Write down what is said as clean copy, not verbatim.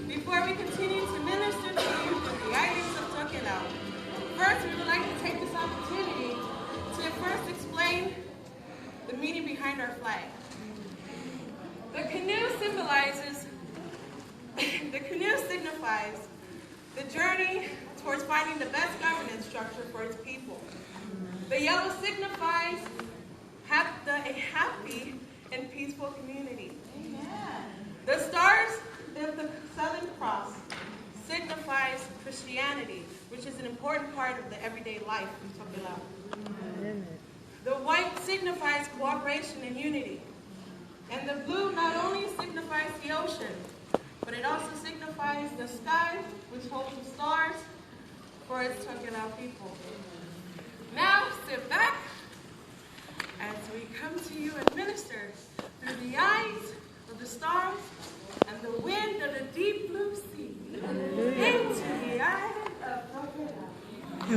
Before we continue to minister to you with the items of Tokelau, first we would like to take this opportunity to first explain the meaning behind our flag. The canoe signifies the journey towards finding the best governance structure for its people. The yellow signifies a happy and peaceful community. Amen. The stars of the Southern Cross signifies Christianity, which is an important part of the everyday life in Tokelau. The white signifies cooperation and unity. And the blue not only signifies the ocean, but it also signifies the sky, which holds the stars for its Tokelau people. Now sit back as we come to you and minister through the eyes of the stars and the wind of the deep blue sea into the island of Tokelau.